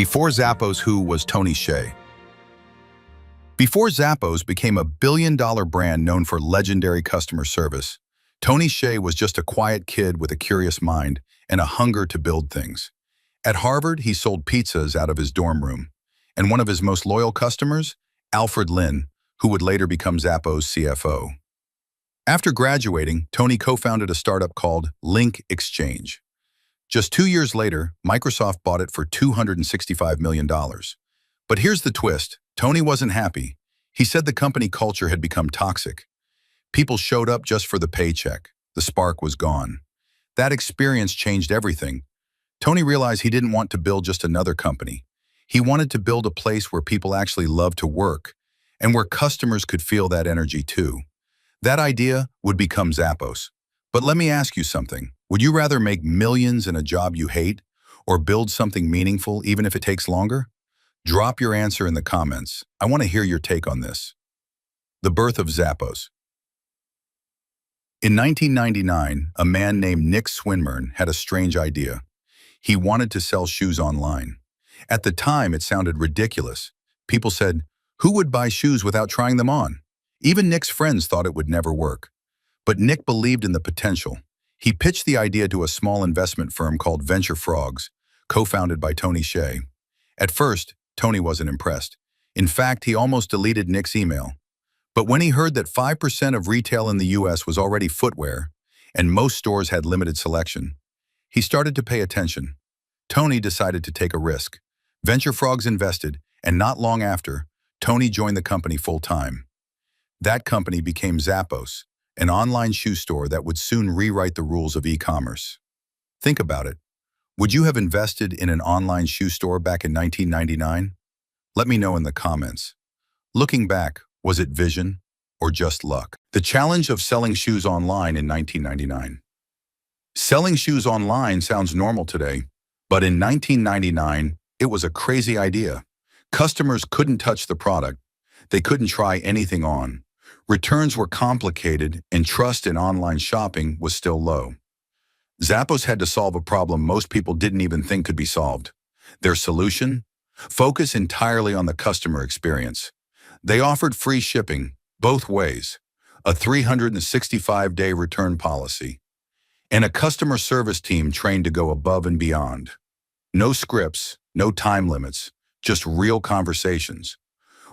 Before Zappos, who was Tony Hsieh? Before Zappos became a billion-dollar brand known for legendary customer service, Tony Hsieh was just a quiet kid with a curious mind and a hunger to build things. At Harvard, he sold pizzas out of his dorm room, and one of his most loyal customers, Alfred Lin, who would later become Zappos' CFO. After graduating, Tony co-founded a startup called Link Exchange. Just 2 years later, Microsoft bought it for $265 million. But here's the twist. Tony wasn't happy. He said the company culture had become toxic. People showed up just for the paycheck. The spark was gone. That experience changed everything. Tony realized he didn't want to build just another company. He wanted to build a place where people actually loved to work and where customers could feel that energy too. That idea would become Zappos. But let me ask you something. Would you rather make millions in a job you hate or build something meaningful even if it takes longer? Drop your answer in the comments. I want to hear your take on this. The birth of Zappos. In 1999, a man named Nick Swinmurn had a strange idea. He wanted to sell shoes online. At the time, it sounded ridiculous. People said, who would buy shoes without trying them on? Even Nick's friends thought it would never work. But Nick believed in the potential. He pitched the idea to a small investment firm called Venture Frogs, co-founded by Tony Hsieh. At first, Tony wasn't impressed. In fact, he almost deleted Nick's email. But when he heard that 5% of retail in the US was already footwear, and most stores had limited selection, he started to pay attention. Tony decided to take a risk. Venture Frogs invested, and not long after, Tony joined the company full-time. That company became Zappos, an online shoe store that would soon rewrite the rules of e-commerce. Think about it. Would you have invested in an online shoe store back in 1999? Let me know in the comments. Looking back, was it vision or just luck? The challenge of selling shoes online in 1999. Selling shoes online sounds normal today, but in 1999, it was a crazy idea. Customers couldn't touch the product. They couldn't try anything on. Returns were complicated, and trust in online shopping was still low. Zappos had to solve a problem most people didn't even think could be solved. Their solution? Focus entirely on the customer experience. They offered free shipping, both ways, a 365-day return policy, and a customer service team trained to go above and beyond. No scripts, no time limits, just real conversations.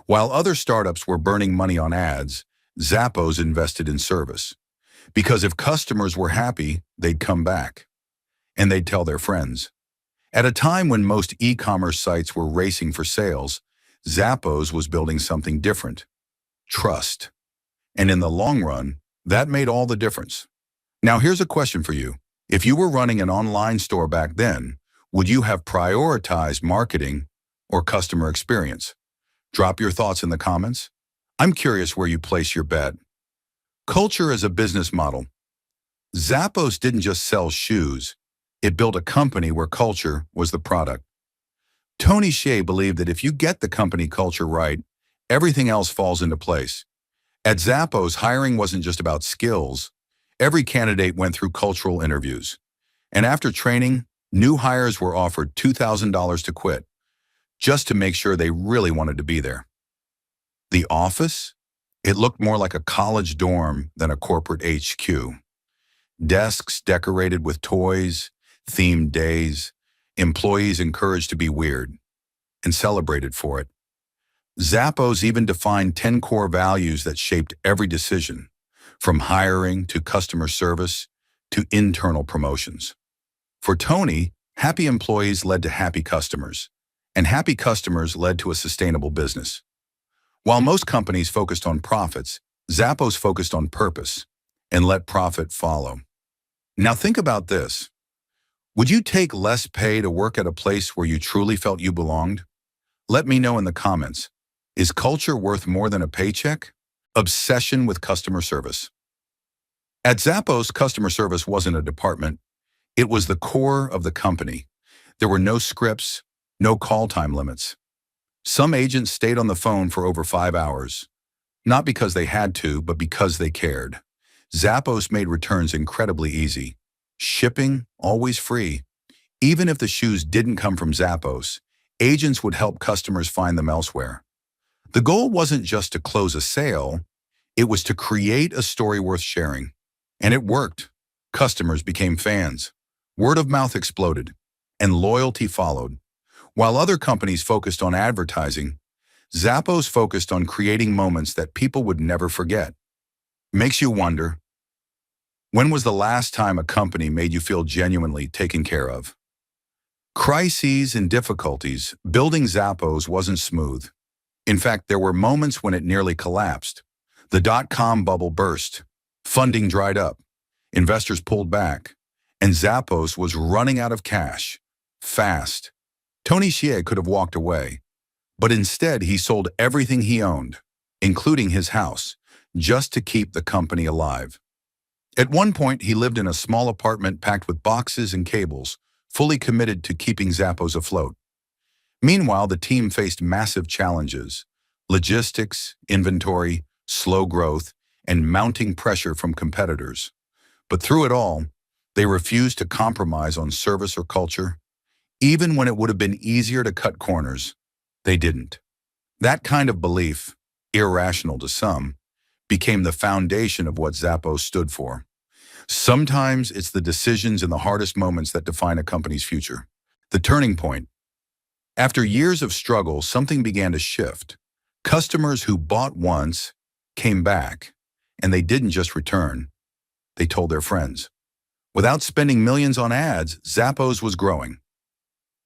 While other startups were burning money on ads, Zappos invested in service. Because if customers were happy, they'd come back. And they'd tell their friends. At a time when most e-commerce sites were racing for sales, Zappos was building something different. Trust. And in the long run, that made all the difference. Now here's a question for you. If you were running an online store back then, would you have prioritized marketing or customer experience? Drop your thoughts in the comments. I'm curious where you place your bet. Culture as a business model. Zappos didn't just sell shoes. It built a company where culture was the product. Tony Hsieh believed that if you get the company culture right, everything else falls into place. At Zappos, hiring wasn't just about skills. Every candidate went through cultural interviews. And after training, new hires were offered $2,000 to quit, just to make sure they really wanted to be there. The office? It looked more like a college dorm than a corporate HQ. Desks decorated with toys, themed days, employees encouraged to be weird, and celebrated for it. Zappos even defined 10 core values that shaped every decision, from hiring to customer service to internal promotions. For Tony, happy employees led to happy customers, and happy customers led to a sustainable business. While most companies focused on profits, Zappos focused on purpose and let profit follow. Now think about this. Would you take less pay to work at a place where you truly felt you belonged? Let me know in the comments. Is culture worth more than a paycheck? Obsession with customer service. At Zappos, customer service wasn't a department. It was the core of the company. There were no scripts, no call time limits. Some agents stayed on the phone for over 5 hours, not because they had to, but because they cared. Zappos made returns incredibly easy. Shipping, always free. Even if the shoes didn't come from Zappos, agents would help customers find them elsewhere. The goal wasn't just to close a sale, it was to create a story worth sharing. And it worked. Customers became fans. Word of mouth exploded, and loyalty followed. While other companies focused on advertising, Zappos focused on creating moments that people would never forget. Makes you wonder, when was the last time a company made you feel genuinely taken care of? Crises and difficulties, building Zappos wasn't smooth. In fact, there were moments when it nearly collapsed. The dot-com bubble burst, funding dried up, investors pulled back, and Zappos was running out of cash. Fast. Tony Hsieh could have walked away, but instead he sold everything he owned, including his house, just to keep the company alive. At one point, he lived in a small apartment packed with boxes and cables, fully committed to keeping Zappos afloat. Meanwhile, the team faced massive challenges: logistics, inventory, slow growth, and mounting pressure from competitors. But through it all, they refused to compromise on service or culture. Even when it would have been easier to cut corners, they didn't. That kind of belief, irrational to some, became the foundation of what Zappos stood for. Sometimes it's the decisions in the hardest moments that define a company's future. The turning point. After years of struggle, something began to shift. Customers who bought once came back, and they didn't just return. They told their friends. Without spending millions on ads, Zappos was growing.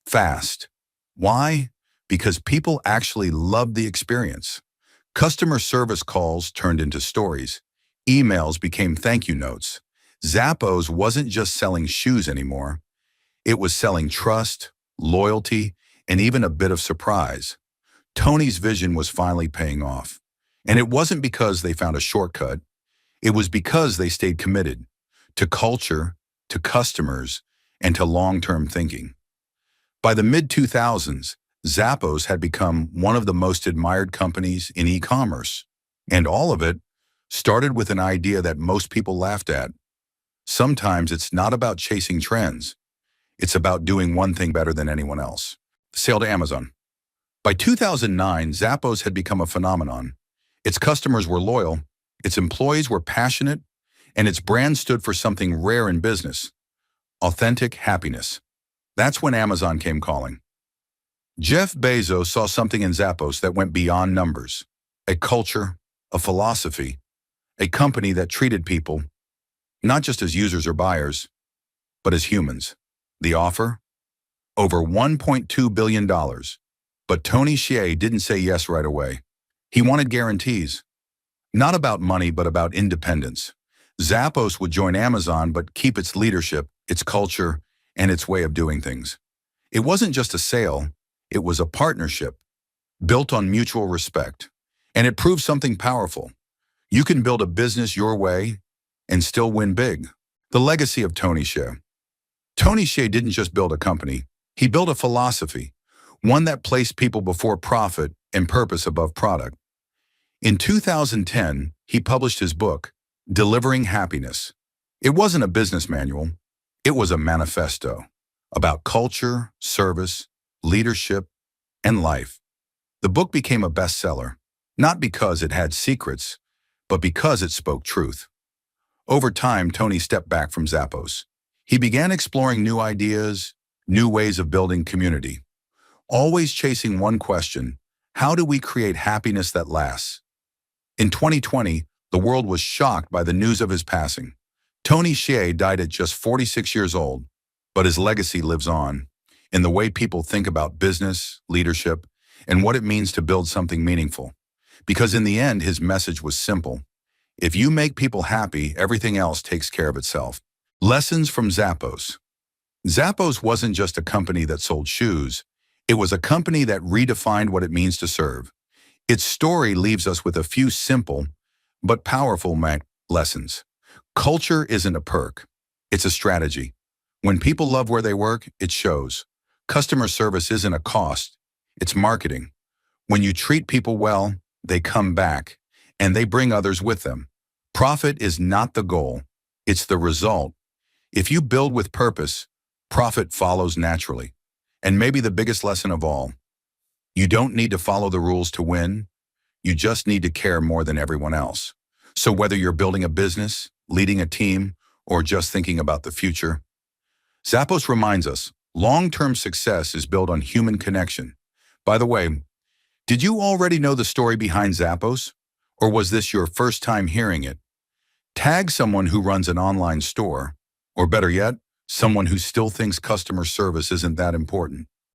Fast. Why? Because people actually loved the experience. Customer service calls turned into stories. Emails became thank you notes. Zappos wasn't just selling shoes anymore. It was selling trust, loyalty, and even a bit of surprise. Tony's vision was finally paying off. And it wasn't because they found a shortcut. It was because they stayed committed to culture, to customers, and to long-term thinking. By the mid-2000s, Zappos had become one of the most admired companies in e-commerce. And all of it started with an idea that most people laughed at. Sometimes it's not about chasing trends. It's about doing one thing better than anyone else. Sale to Amazon. By 2009, Zappos had become a phenomenon. Its customers were loyal, its employees were passionate, and its brand stood for something rare in business: authentic happiness. That's when Amazon came calling. Jeff Bezos saw something in Zappos that went beyond numbers: a culture, a philosophy, a company that treated people not just as users or buyers, but as humans. The offer? Over $1.2 billion. But Tony Hsieh didn't say yes right away. He wanted guarantees. Not about money, but about independence. Zappos would join Amazon, but keep its leadership, its culture, and its way of doing things. It wasn't just a sale, it was a partnership, built on mutual respect. And it proved something powerful. You can build a business your way and still win big. The legacy of Tony Hsieh. Tony Hsieh didn't just build a company, he built a philosophy, one that placed people before profit and purpose above product. In 2010, he published his book, Delivering Happiness. It wasn't a business manual, it was a manifesto about culture, service, leadership, and life. The book became a bestseller, not because it had secrets, but because it spoke truth. Over time, Tony stepped back from Zappos. He began exploring new ideas, new ways of building community, always chasing one question: how do we create happiness that lasts? In 2020, the world was shocked by the news of his passing. Tony Hsieh died at just 46 years old, but his legacy lives on in the way people think about business, leadership, and what it means to build something meaningful. Because in the end, his message was simple: if you make people happy, everything else takes care of itself. Lessons from Zappos. Zappos wasn't just a company that sold shoes. It was a company that redefined what it means to serve. Its story leaves us with a few simple but powerful lessons. Culture isn't a perk. It's a strategy. When people love where they work, it shows. Customer service isn't a cost. It's marketing. When you treat people well, they come back, and they bring others with them. Profit is not the goal. It's the result. If you build with purpose, profit follows naturally. And maybe the biggest lesson of all, You don't need to follow the rules to win. You just need to care more than everyone else. So whether you're building a business, leading a team, or just thinking about the future, Zappos reminds us, long-term success is built on human connection. By the way, did you already know the story behind Zappos? Or was this your first time hearing it? Tag someone who runs an online store, or better yet, someone who still thinks customer service isn't that important.